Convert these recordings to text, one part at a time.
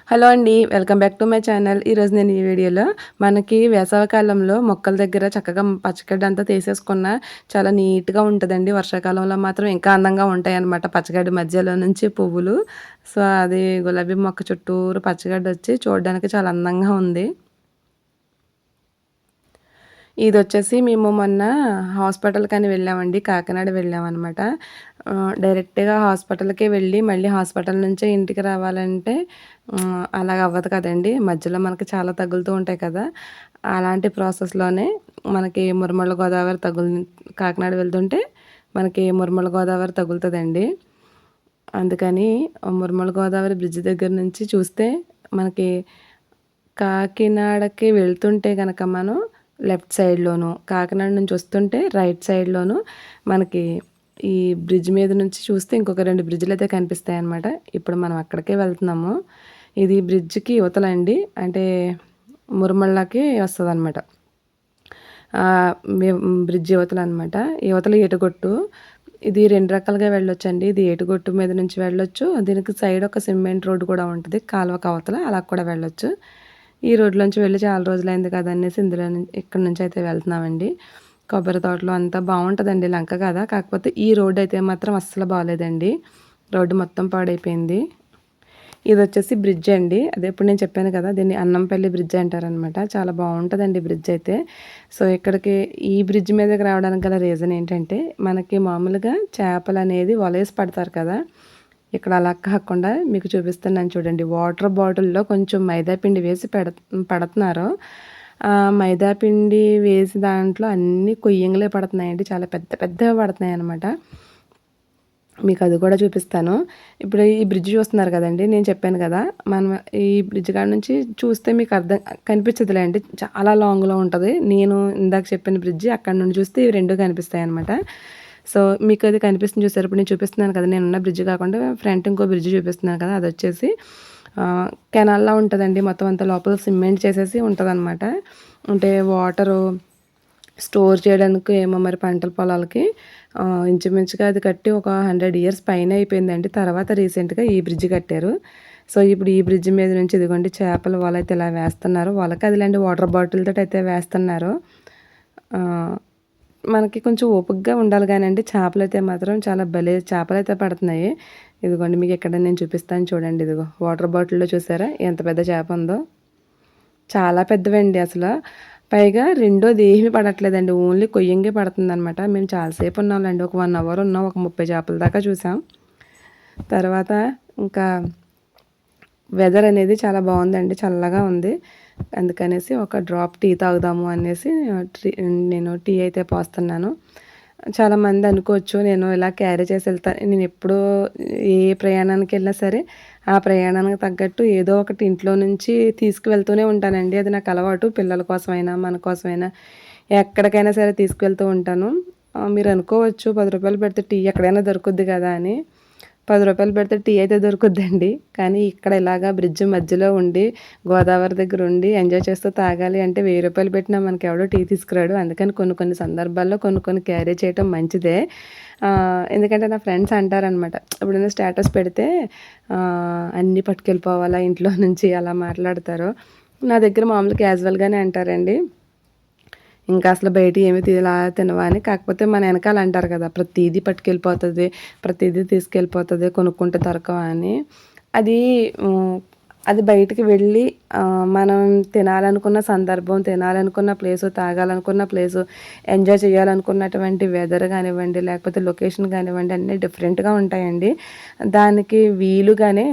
Hello అండి. Welcome back to my channel. ఈరోజు నేను ఈ వీడియోలో మనకి వేసవికాలంలో మొక్కల దగ్గర చక్కగా పచ్చగడ్డి అంతా తీసేసుకున్న చాలా నీట్‌గా ఉంటదండి. వర్షాకాలంలో మాత్రం ఇంకా అందంగా ఉంటాయన్నమాట. పచ్చగడ్డి మధ్యలో నుంచి పువ్వులు. సో, అది గులాబీ మొక్క చుట్టూరు పచ్చగడ్డొచ్చి చూడడానికి చాలా అందంగా ఉంది. ఇదొచ్చేసి మేము మొన్న హాస్పిటల్‌కని వెళ్ళామండి. కాకినాడ వెళ్ళామనమాట. డైరెక్ట్‌గా హాస్పిటల్‌కే వెళ్ళి మళ్ళీ హాస్పిటల్ నుంచే ఇంటికి రావాలంటే అలాగ అవ్వదు కదండీ. మధ్యలో మనకి చాలా తగులుతూ ఉంటాయి కదా! అలాంటి ప్రాసెస్‌లోనే మనకి మురమళ్ళ గోదావరి కాకినాడ వెళ్తుంటే మనకి మురమళ్ళ గోదావరి తగులుతదండి. అందుకని మురమళ్ళ గోదావరి బ్రిడ్జ్ దగ్గర నుంచి చూస్తే మనకి కాకినాడకి వెళ్తుంటే గనక మనం లెఫ్ట్ సైడ్‌లోను, కాకినాడ నుంచి వస్తుంటే రైట్ సైడ్‌లోను మనకి ఈ బ్రిడ్జ్ మీద నుంచి చూస్తే ఇంకొక 2 బ్రిడ్జ్‌లయితే కనిపిస్తాయన్నమాట. ఇప్పుడు మనం అక్కడికే వెళ్తున్నాము. ఇది బ్రిడ్జ్‌కి ఇవతలండి. అంటే మురమళ్ళకి వస్తదనమాట. బ్రిడ్జ్ ఇవతలనమాట. ఇవతల ఏటుగొట్టు. ఇది 2 రకాలుగా వెళ్ళొచ్చండి. ఇది ఏటుగొట్టు మీద నుంచి వెళ్ళొచ్చు. దీనికి సైడ్ ఒక సిమెంట్ రోడ్ కూడా ఉంటది. కాలువకి అవతల అలా కూడా వెళ్ళొచ్చు. ఈ రోడ్‌లోంచి వెళ్ళి చాలా రోజులైంది కదా! అనేసి ఇక్కడి నుంచయితే వెళ్తున్నామండి. కొబ్బరి తోటలు అంతా బావుంటదండి. లంక కదా! కాకపోతే ఈ రోడ్డయితే మాత్రం అస్సలు బాలేదండి. రోడ్డు మొత్తం పాడైపోయింది. ఇదొచ్చేసి బ్రిడ్జ్ అండి. అదే ఇప్పుడు నేను చెప్పాను కదా! దీన్ని అన్నంపల్లి బ్రిడ్జ్ అంటారనమాట. చాలా బావుంటదండి బ్రిడ్జ్ అయితే. సో, ఇక్కడికి ఈ బ్రిడ్జ్ మీదకి రావడానికి గల రీజన్ ఏంటంటే, మనకి మామూలుగా చేపలనేది వలేసి పడతారు కదా! ఇక్కడ అలా కాకుండా మీకు చూపిస్తున్నాను చూడండి. వాటర్ బాటిల్‌లో కొంచెం మైదా పిండి వేసి పడతన్నారు. మైదా పిండి వేసి దాంట్లో అన్నీ కొయ్యంగులే పడుతున్నాయండి. చాలా పెద్ద పెద్దగా పడుతున్నాయనమాట. మీకది కూడా చూపిస్తాను. ఇప్పుడు ఈ బ్రిడ్జ్ చూస్తున్నారు కదండీ! నేను చెప్పాను కదా! మనం ఈ బ్రిడ్జ్ కాడ నుంచి చూస్తే మీకు కనిపించదులేండి. చాలా లాంగ్‌లో ఉంటది. నేను ఇందాక చెప్పిన బ్రిడ్జి అక్కడి నుండి చూస్తే ఇవి 2 కనిపిస్తాయనమాట. సో, మీకది కనిపిస్తుంది చూసారు. ఇప్పుడు నేను చూపిస్తున్నాను కదా! నేనున్న బ్రిడ్జ్ కాకుండా ఫ్రంట్ ఇంకో బ్రిడ్జ్ చూపిస్తున్నాను కదా! అదొచ్చేసి కెనాల్‌లా ఉంటదండి. మొత్తం అంతా లోపల సిమెంట్ చేసేసి ఉంటదనమాట. అంటే వాటరు స్టోర్ చేయడానికి ఏమో మరి పంటల పొలాలకి ఇంచుమించుగా అది కట్టి ఒక 100 ఇయర్స్ పైనే అయిపోయిందండి. తర్వాత రీసెంట్‌గా ఈ బ్రిడ్జ్ కట్టారు. సో, ఇప్పుడు ఈ బ్రిడ్జ్ మీద నుంచి ఇదిగోండి చేపల వలైతే ఇలా వేస్తున్నారు. వలకి అదిలేండి వాటర్ బాటిల్‌తోటయితే వేస్తున్నారు. ఆహ్, మనకి కొంచెం ఓపికగా ఉండాలి గానండి చేపలైతే మాత్రం చాలా భలే చేపలైతే పడుతున్నాయి. ఇదిగోండి మీకు ఇక్కడ నేను చూపిస్తాను చూడండి ఇదిగో వాటర్ బాటిల్‌లో చూసారా ఎంత పెద్ద చేప ఉందో? చాలా పెద్దవండి అసల. పైగా రెండోది ఏమీ పడట్లేదండి. ఓన్లీ కొయ్యంగే పడుతుందనమాట. మేము చాలా సేపు ఉన్నాంలెండి. ఒక 1 అవర్ ఉన్నాం. ఒక 30 చేపల దాకా చూసాం. తర్వాత ఇంకా వెదర్ అనేది చాలా బావుందండి. చల్లగా ఉంది. అందుకనేసి ఒక డ్రాప్ టీ తాగుదాము అనేసి నేను టీ అయితే పోస్తున్నాను. చాలామంది అనుకోవచ్చు నేను ఇలా క్యారీ చేసి నేనెప్పుడూ ఏ ప్రయాణానికెళ్ళినా సరే, ఆ ప్రయాణానికి తగ్గట్టు ఏదో ఒకటి ఇంట్లో నుంచి తీసుకువెళ్తూనే ఉంటానండి. అది నాకు అలవాటు. పిల్లల కోసమైనా, మన కోసమైనా ఎక్కడికైనా సరే తీసుకువెళ్తూ ఉంటాను. మీరు అనుకోవచ్చు రూ. 10 పెడితే టీ ఎక్కడైనా దొరుకుద్ది కదా అని. రూ. 10 పెడితే టీ అయితే దొరుకుద్దండి. కానీ ఇక్కడ ఇలాగా బ్రిడ్జ్ మధ్యలో ఉండి, గోదావరి దగ్గర ఉండి ఎంజాయ్ చేస్తూ తాగాలి అంటే రూ. 1000 పెట్టినా మనకెవడో టీ తీసుకురాడు. అందుకని కొన్ని కొన్ని సందర్భాల్లో కొన్ని కొన్ని క్యారీ చేయటం మంచిదే. ఎందుకంటే నా ఫ్రెండ్స్ అంటారనమాట. ఎప్పుడైనా స్టేటస్ పెడితే అన్నీ పట్టుకెళ్ళిపోవాలా ఇంట్లో నుంచి అలా మాట్లాడతారు. నా దగ్గర మామూలు క్యాజువల్‌గానే అంటారండి. ఇంకా అసలు బయట ఏమి తినవా అని. కాకపోతే మన ఎనకాల అంటారు కదా! ప్రతీదీ పట్టుకెళ్ళిపోతది, ప్రతీదీ తీసుకెళ్ళిపోతది, కొనుక్కుంటే దొరకవా అని. అది అది బయటికి వెళ్ళి మనం తినాలనుకున్న సందర్భం, తినాలనుకున్న ప్లేసు, తాగాలనుకున్న ప్లేసు, ఎంజాయ్ చేయాలనుకున్నటువంటి వెదర్ కానివ్వండి, లేకపోతే లొకేషన్ కానివ్వండి అన్నీ డిఫరెంట్‌గా ఉంటాయండి. దానికి వీలుగానే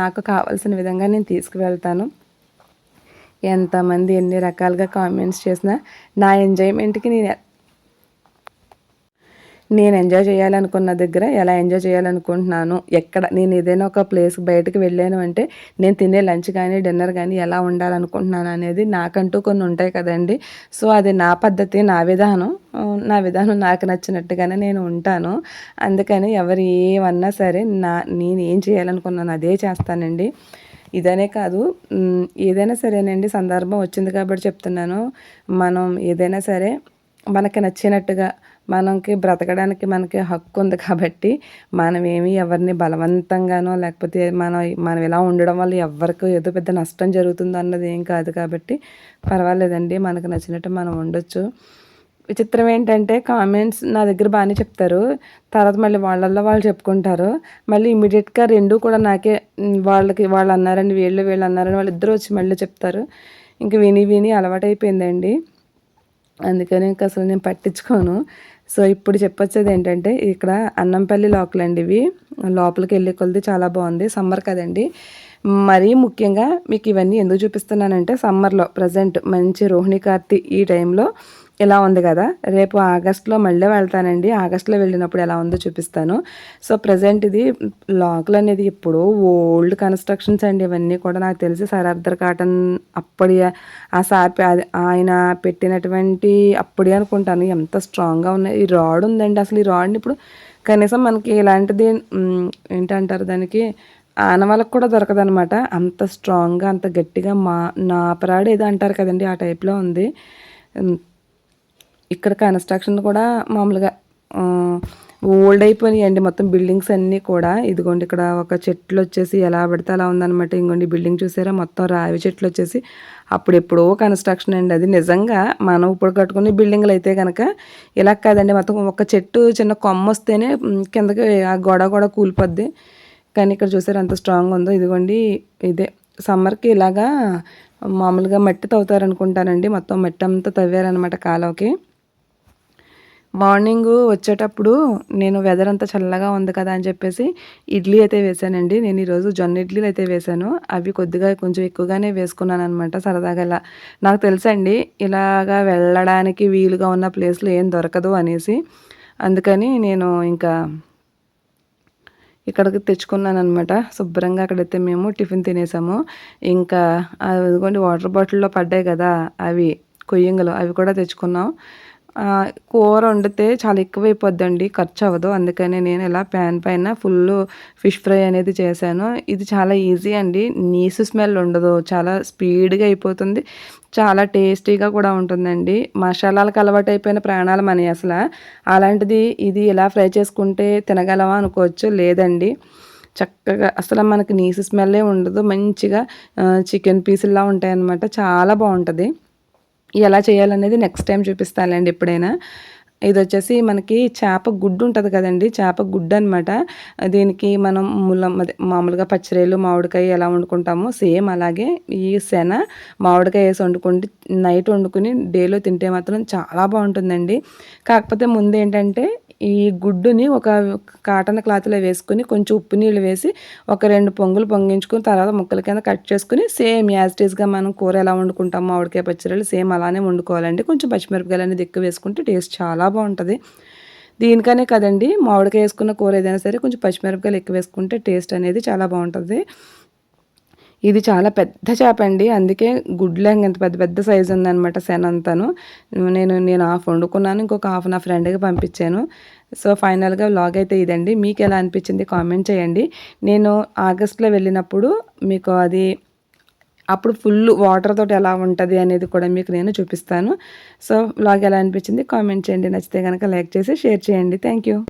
నాకు కావాల్సిన విధంగా నేను తీసుకువెళ్తాను. ఎంతమంది ఎన్ని రకాలుగా కామెంట్స్ చేసినా నా ఎంజాయ్‌మెంట్‌కి నేను ఎంజాయ్ చేయాలనుకున్న దగ్గర ఎలా ఎంజాయ్ చేయాలనుకుంటున్నాను, నేను ఏదైనా ఒక ప్లేస్ బయటకి వెళ్ళాను అంటే నేను తినే లంచ్ కానీ, డిన్నర్ కానీ ఎలా ఉండాలనుకుంటున్నాను అనేది నాకంటూ కొన్ని ఉంటాయి కదండీ! సో, అది నా పద్ధతి, నా విధానం నాకు నచ్చినట్టుగానే నేను ఉంటాను. అందుకని ఎవరు ఏమన్నా సరే నేను ఏం చేయాలనుకున్నానో అదే చేస్తానండి. ఇదనే కాదు ఏదైనా సరేనండి సందర్భం వచ్చింది కాబట్టి చెప్తున్నాను. మనం ఏదైనా సరే మనకి నచ్చినట్టుగా మనకి బ్రతకడానికి మనకి హక్కు ఉంది కాబట్టి మనమేమి ఎవరిని బలవంతంగానో లేకపోతే మనం ఇలా ఉండడం వల్ల ఎవరికి ఏదో పెద్ద నష్టం జరుగుతుందో అన్నది ఏం కాదు కాబట్టి పర్వాలేదండి. మనకు నచ్చినట్టు మనం ఉండొచ్చు. విచిత్రం ఏంటంటే కామెంట్స్ నా దగ్గర బాగానే చెప్తారు. తర్వాత మళ్ళీ వాళ్ళల్లో వాళ్ళు చెప్పుకుంటారు. మళ్ళీ ఇమ్మీడియట్‌గా 2 కూడా నాకే వాళ్ళు అన్నారని వీళ్ళు అన్నారని వాళ్ళిద్దరూ వచ్చి మళ్ళీ చెప్తారు. ఇంక విని విని అలవాటైపోయిందండి. అందుకని ఇంక అసలు నేను పట్టించుకోను. సో, ఇప్పుడు చెప్పొచ్చేది ఏంటంటే ఇక్కడ అన్నంపల్లి లోకలండి ఇవి. లోపలికి వెళ్ళే కొలది చాలా బాగుంది. సమ్మర్ కదండి. మరీ ముఖ్యంగా మీకు ఇవన్నీ ఎందుకు చూపిస్తున్నానంటే సమ్మర్‌లో ప్రజెంట్ మంచి రోహిణి కార్తీ ఈ టైంలో ఇలా ఉంది కదా! రేపు ఆగస్ట్‌లో మళ్ళీ వెళ్తానండి. ఆగస్ట్‌లో వెళ్ళినప్పుడు ఎలా ఉందో చూపిస్తాను. సో, ప్రెజెంట్ ఇది లోకల్ అనేది ఎప్పుడో ఓల్డ్ కన్‌స్ట్రక్షన్స్ అండి ఇవన్నీ కూడా. నాకు తెలిసి సర్ ఆర్థర్ కాటన్ అప్పటి ఆ సార్ ఆయన పెట్టినటువంటి అప్పుడే అనుకుంటాను. ఎంత స్ట్రాంగ్‌గా ఉన్నాయి. ఈ రాడ్ ఉందండి. అసలు ఈ రాడ్‌ని ఇప్పుడు కనీసం మనకి ఇలాంటిది ఏంటంటారు దానికి ఆనవాళ్ళకి కూడా దొరకదనమాట. అంత స్ట్రాంగ్‌గా అంత గట్టిగా నాపరాడు ఏదో అంటారు కదండీ! ఆ టైప్‌లో ఉంది. ఇక్కడ కన్‌స్ట్రక్షన్ కూడా మామూలుగా ఓల్డ్ అయిపోయినాయండి మొత్తం బిల్డింగ్స్ అన్నీ కూడా. ఇదిగోండి ఇక్కడ ఒక చెట్లొచ్చేసి ఎలా పడితే అలా ఉందనమాట. ఇంగోండి బిల్డింగ్ చూసారా మొత్తం రావి చెట్లొచ్చేసి అప్పుడెప్పుడో కన్‌స్ట్రక్షన్ అండి అది. నిజంగా మనం ఇప్పుడు కట్టుకునే బిల్డింగ్‌లు అయితే గనక ఇలా కాదండి. మొత్తం ఒక చెట్టు చిన్న కొమ్మొస్తేనే కిందకి ఆ గోడ కూలిపోద్ది. కానీ ఇక్కడ చూసారా ఎంత స్ట్రాంగ్‌గా ఉందో. ఇదిగోండి ఇదే సమ్మర్‌కి ఇలాగా మామూలుగా మట్టి తవ్వుతారనుకుంటానండి. మొత్తం మట్టి అంతా తవ్వారనమాట కాలువకి. మార్నింగు వచ్చేటప్పుడు నేను వెదర్ అంతా చల్లగా ఉంది కదా అని చెప్పేసి ఇడ్లీ అయితే వేశానండి. నేను ఈరోజు జొన్న ఇడ్లీలు అయితే వేశాను. అవి కొద్దిగా కొంచెం ఎక్కువగానే వేసుకున్నాననమాట సరదాగా ఇలా. నాకు తెలుసండి ఇలాగా వెళ్ళడానికి వీలుగా ఉన్న ప్లేస్‌లో ఏం దొరకదు అనేసి. అందుకని నేను ఇంకా ఇక్కడికి తెచ్చుకున్నాననమాట. శుభ్రంగా అక్కడైతే మేము టిఫిన్ తినేసాము. ఇంకా అదిగోండి వాటర్ బాటిల్‌లో పడ్డాయి కదా! అవి కొయ్యంగలు అవి కూడా తెచ్చుకున్నాం. కూర వండితే చాలా ఎక్కువైపోద్దండి. ఖర్చవ్వదు. అందుకని నేను ఇలా ప్యాన్ పైన ఫుల్లు ఫిష్ ఫ్రై అనేది చేశాను. ఇది చాలా ఈజీ అండి. నీసు స్మెల్ ఉండదు. చాలా స్పీడ్‌గా అయిపోతుంది. చాలా టేస్టీగా కూడా ఉంటుందండి. మసాలాలకు అలవాటైపోయిన ప్రాణాలు మనయి అసల. అలాంటిది ఇది ఇలా ఫ్రై చేసుకుంటే తినగలమా అనుకోవచ్చు. లేదండి. చక్కగా అసలు మనకి నీసు స్మెల్లే ఉండదు. మంచిగా చికెన్ పీసుల్లా ఉంటాయన్నమాట. చాలా బావుంటది. ఎలా చేయాలనేది నెక్స్ట్ టైం చూపిస్తానులేండి ఎప్పుడైనా. ఇదొచ్చేసి మనకి చేప గుడ్డు ఉంటది కదండీ! చేప గుడ్డనమాట. దీనికి మనం అదే మామూలుగా పచ్చిరొయ్యలు, మామిడికాయ ఎలా వండుకుంటామో సేమ్ అలాగే ఈ మామిడికాయ ఏసి వండుకుంటే నైట్ వండుకొని డేలో తింటే మాత్రం చాలా బావుంటుందండి. కాకపోతే ముందేంటంటే ఈ గుడ్డుని ఒక కాటన్ క్లాత్‌లో వేసుకొని కొంచెం ఉప్పు నీళ్ళు వేసి ఒక 2 పొంగులు పొంగించుకొని తర్వాత ముక్కల కింద కట్ చేసుకొని సేమ్ యాజ్ ఇట్ ఈస్‌గా మనం కూర ఎలా వండుకుంటామో మామిడికాయ పచ్చడిలు సేమ్ అలానే వండుకోవాలండి. కొంచెం పచ్చిమిరపకాయలు అనేది ఎక్కువ వేసుకుంటే టేస్ట్ చాలా బావుంటది. దీనికనే కదండీ మామిడికాయ ఏసుకున్న కూర ఏదైనా సరే కొంచెం పచ్చిమిరపకాయలు ఎక్కువ వేసుకుంటే టేస్ట్ అనేది చాలా బావుంటది. ఇది చాలా పెద్ద చేపండి. అందుకే గుడ్లెంగ ఇంత పెద్ద పెద్ద సైజు ఉందనమాట అంతాను. నేను హాఫ్ వండుకున్నాను. ఇంకొక హాఫ్ నా ఫ్రెండ్‌కి పంపించాను. సో, ఫైనల్‌గా వ్లాగ్ అయితే ఇదండి. మీకెలా అనిపించింది కామెంట్ చేయండి. నేను ఆగస్ట్‌లో వెళ్ళినప్పుడు మీకు అది అప్పుడు ఫుల్లు వాటర్ తోటి ఎలా ఉంటది అనేది కూడా మీకు నేను చూపిస్తాను. సో, వ్లాగ్ ఎలా అనిపించింది కామెంట్ చేయండి. నచ్చితే గనక లైక్ చేసి షేర్ చేయండి. Thank you.